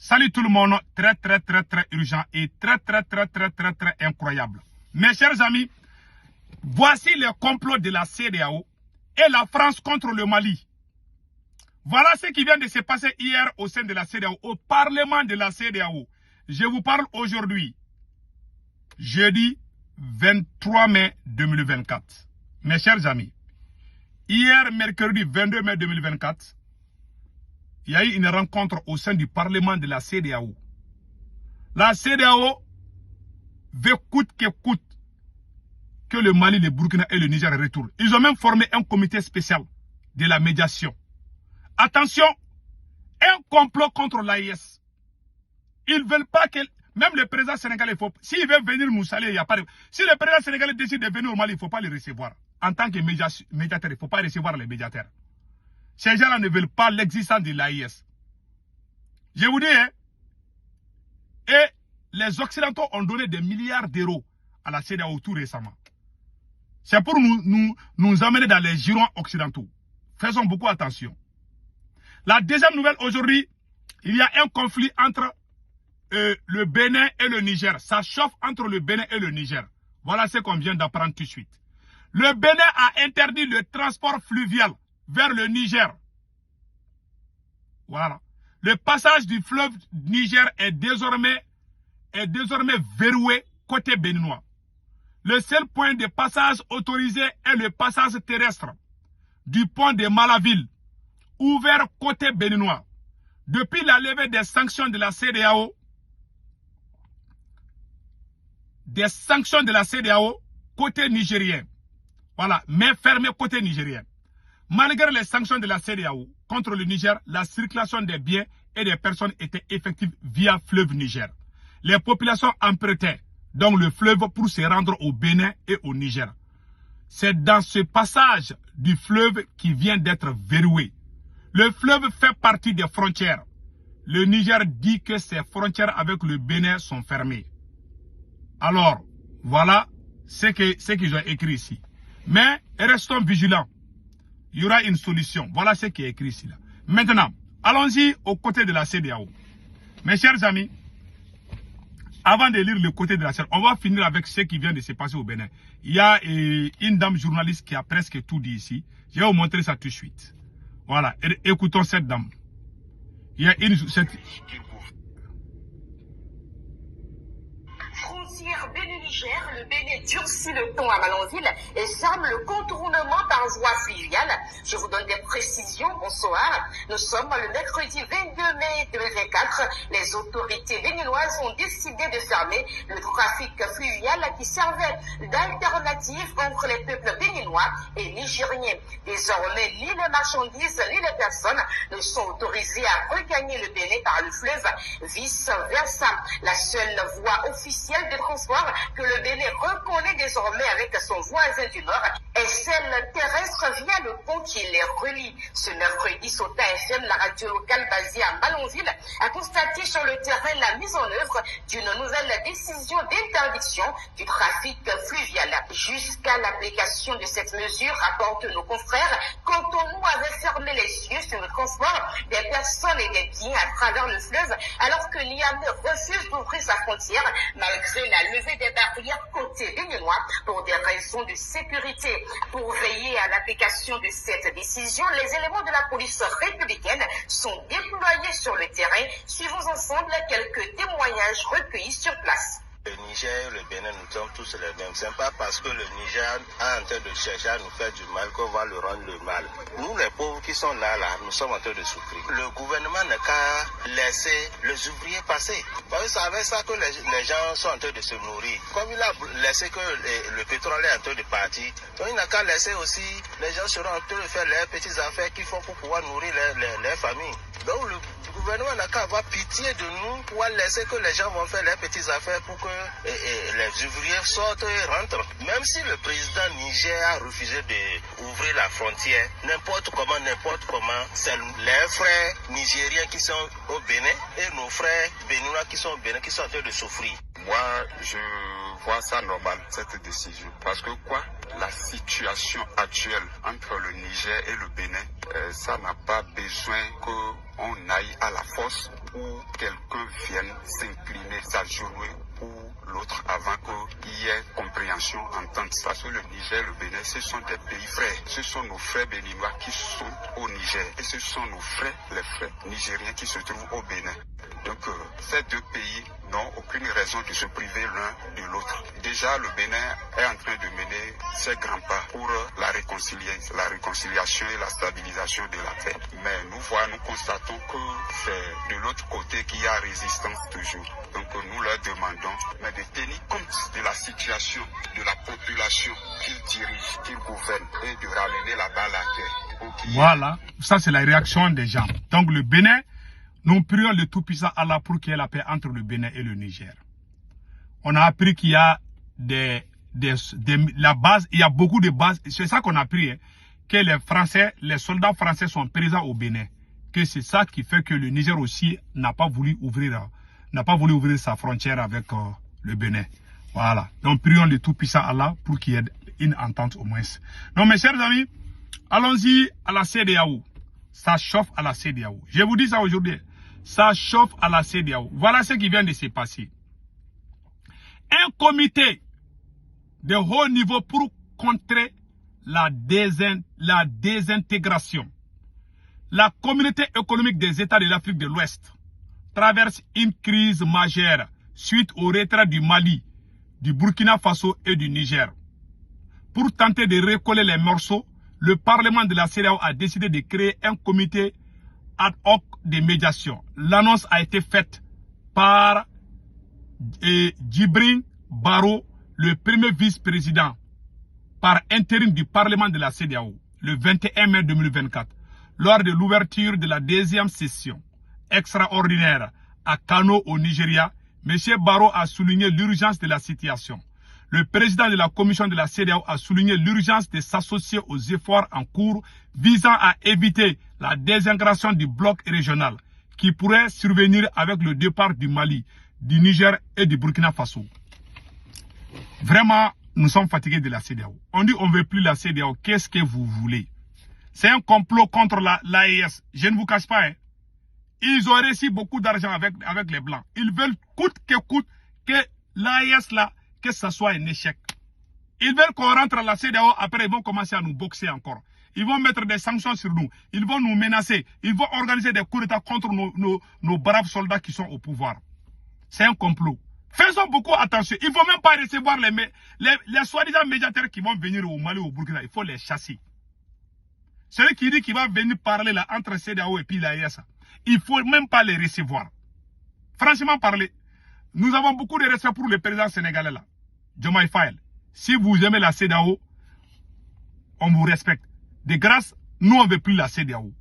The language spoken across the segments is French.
Salut tout le monde, très urgent et très incroyable. Mes chers amis, voici le complot de la CEDEAO et la France contre le Mali. Voilà ce qui vient de se passer hier au sein de la CEDEAO, au Parlement de la CEDEAO. Je vous parle aujourd'hui, jeudi 23 mai 2024. Mes chers amis, hier, mercredi 22 mai 2024, il y a eu une rencontre au sein du Parlement de la CEDEAO. La CEDEAO veut coûte que coûte que le Mali, le Burkina et le Niger retournent. Ils ont même formé un comité spécial de la médiation. Attention, un complot contre l'AIS. Ils ne veulent pas que... Même le président sénégalais, s'il veut venir Moussalé, il n'y a pas de... Si le président sénégalais décide de venir au Mali, il ne faut pas le recevoir. En tant que médiateur, il ne faut pas recevoir les médiateurs. Ces gens-là ne veulent pas l'existence de l'AIS. Je vous dis, hein, et les Occidentaux ont donné des milliards d'euros à la CEDEAO tout récemment. C'est pour nous amener dans les girons occidentaux. Faisons beaucoup attention. La deuxième nouvelle aujourd'hui, il y a un conflit entre le Bénin et le Niger. Ça chauffe entre le Bénin et le Niger. Voilà ce qu'on vient d'apprendre tout de suite. Le Bénin a interdit le transport fluvial vers le Niger. Voilà. Le passage du fleuve Niger est désormais verrouillé côté béninois. Le seul point de passage autorisé est le passage terrestre du pont de Malaville, ouvert côté béninois. Depuis la levée des sanctions de la CEDEAO, côté nigérien. Voilà, mais fermé côté nigérien. Malgré les sanctions de la CEDEAO contre le Niger, la circulation des biens et des personnes était effective via fleuve Niger. Les populations empruntaient donc le fleuve pour se rendre au Bénin et au Niger. C'est dans ce passage du fleuve qui vient d'être verrouillé. Le fleuve fait partie des frontières. Le Niger dit que ses frontières avec le Bénin sont fermées. Alors, voilà ce qu'ils ont écrit ici. Mais restons vigilants. Il y aura une solution. Voilà ce qui est écrit ici. Là. Maintenant, allons-y aux côtés de la CEDEAO. Mes chers amis, avant de lire le côté de la CEDEAO, on va finir avec ce qui vient de se passer au Bénin. Il y a une dame journaliste qui a presque tout dit ici. Je vais vous montrer ça tout de suite. Voilà, écoutons cette dame. Il y a Frontière Bénin-Niger, le Bénin durcit le ton à Malanville et ferme le contournement par voie fluviale. Je vous donne des précisions. Bonsoir. Nous sommes le mercredi 22 mai 2024. Les autorités béninoises ont décidé de fermer le trafic fluvial qui servait d'alternative entre les peuples béninois et nigériens. Désormais, ni les marchandises ni les personnes ne sont autorisées à regagner le Bénin par le fleuve, vice-versa. La seule voie officielle de transport que le Bénin reconnaît désormais avec son voisin du Nord est celle terrestre via le pont qui les relie. Ce mercredi, Sota FM, la radio locale basée à Malanville, a constaté sur le terrain la mise en œuvre d'une nouvelle décision d'interdiction du trafic fluvial. Jusqu'à l'application de cette mesure, rapportent nos confrères, Cotonou avait fermé les yeux sur le transport des personnes et des biens à travers le fleuve, alors que Niamey refuse d'ouvrir sa frontière malgré la levée des barrières côté béninois pour des raisons de sécurité. Pour veiller à l'application de cette décision, les éléments de la police républicaine sont déployés sur le terrain. Suivons ensemble quelques témoignages recueillis sur place. Le Niger et le Bénin, nous sommes tous les mêmes. Ce n'est pas parce que le Niger est en train de chercher à nous faire du mal qu'on va le rendre le mal. Nous, les pauvres qui sont là, nous sommes en train de souffrir. Le gouvernement n'a qu'à laisser les ouvriers passer. Parce que c'est avec ça que les gens sont en train de se nourrir. Comme il a laissé que le pétrole est en train de partir, donc il n'a qu'à laisser aussi, les gens seront en train de faire leurs petites affaires qu'ils font pour pouvoir nourrir leurs familles. Donc le gouvernement n'a qu'à avoir pitié de nous pour laisser que les gens vont faire leurs petites affaires pour que les ouvriers sortent et rentrent. Même si le président Niger a refusé d'ouvrir la frontière, n'importe comment, c'est les frères nigériens qui sont au Bénin et nos frères béninois qui sont au Bénin qui sont en train de souffrir. Moi, je vois ça normal, cette décision. Parce que quoi? La situation actuelle entre le Niger et le Bénin, ça n'a pas besoin qu'on aille à la force ou quelqu'un vienne s'incliner, s'agenouiller pour l'autre avant qu'il y ait compréhension, entente. Parce que le Niger, le Bénin, ce sont des pays frères. Ce sont nos frères béninois qui sont au Niger. Et ce sont nos frères, les frères nigériens qui se trouvent au Bénin. Donc ces deux pays n'ont aucune raison de se priver l'un de l'autre. Déjà, le Bénin est en train de mener ses grands pas pour la réconciliation et la stabilisation de la paix. Mais nous constatons que c'est de l'autre côté qu'il y a résistance toujours. Donc nous leur demandons de tenir compte de la situation de la population qu'ils dirigent, qu'ils gouvernent et de ramener la balle à terre. Voilà, ça c'est la réaction des gens. Donc le Bénin, nous prions le Tout-Puissant Allah pour qu'il y ait la paix entre le Bénin et le Niger. On a appris qu'il y a la base, il y a beaucoup de bases. C'est ça qu'on a appris, hein, que les soldats français sont présents au Bénin. Que c'est ça qui fait que le Niger aussi n'a pas voulu ouvrir sa frontière avec le Bénin. Voilà. Donc prions le Tout-Puissant Allah pour qu'il y ait une entente au moins. Donc mes chers amis, allons-y à la CEDEAO. Ça chauffe à la CEDEAO. Je vous dis ça aujourd'hui. Ça chauffe à la CEDEAO. Voilà ce qui vient de se passer. Un comité de haut niveau pour contrer la désintégration. La communauté économique des États de l'Afrique de l'Ouest traverse une crise majeure suite au retrait du Mali, du Burkina Faso et du Niger. Pour tenter de recoller les morceaux, le Parlement de la CEDEAO a décidé de créer un comité ad hoc de médiation. L'annonce a été faite par Djibril Baro, le premier vice-président par intérim du Parlement de la CEDEAO, le 21 mai 2024, lors de l'ouverture de la deuxième session extraordinaire à Kano au Nigeria. M. Baro a souligné l'urgence de la situation. Le président de la commission de la CEDEAO a souligné l'urgence de s'associer aux efforts en cours visant à éviter la désintégration du bloc régional qui pourrait survenir avec le départ du Mali, du Niger et du Burkina Faso. Vraiment, nous sommes fatigués de la CEDEAO. On dit on ne veut plus la CEDEAO. Qu'est-ce que vous voulez? C'est un complot contre l'AES. Je ne vous cache pas. Hein. Ils ont reçu beaucoup d'argent avec les Blancs. Ils veulent coûte que l'AES là, que ça soit un échec. Ils veulent qu'on rentre à la CEDEAO, après ils vont commencer à nous boxer encore. Ils vont mettre des sanctions sur nous. Ils vont nous menacer. Ils vont organiser des coups d'État contre nos braves soldats qui sont au pouvoir. C'est un complot. Faisons beaucoup attention. Il ne faut même pas recevoir les soi-disant médiateurs qui vont venir au Mali ou au Burkina. Il faut les chasser. Celui qui dit qu'il va venir parler là entre CEDEAO et puis l'AES, il ne faut même pas les recevoir. Franchement parler, nous avons beaucoup de respect pour le président sénégalais là, Diomaye Faye. Si vous aimez la CEDEAO, on vous respecte. De grâce, nous on ne veut plus la CEDEAO.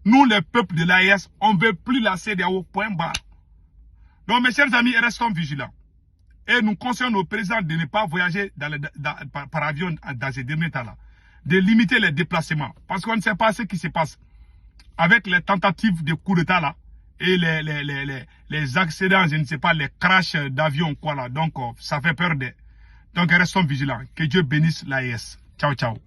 Nous, les peuples de l'AES, on ne veut plus la CEDEAO, point barre. Donc mes chers amis, restons vigilants. Et nous conseillons au président de ne pas voyager par avion dans ces derniers temps-là. De limiter les déplacements. Parce qu'on ne sait pas ce qui se passe avec les tentatives de coup d'État là. Et les accidents, je ne sais pas, les crashs d'avion, quoi là. Donc, ça fait peur. Donc, restons vigilants. Que Dieu bénisse l'AES. Ciao, ciao.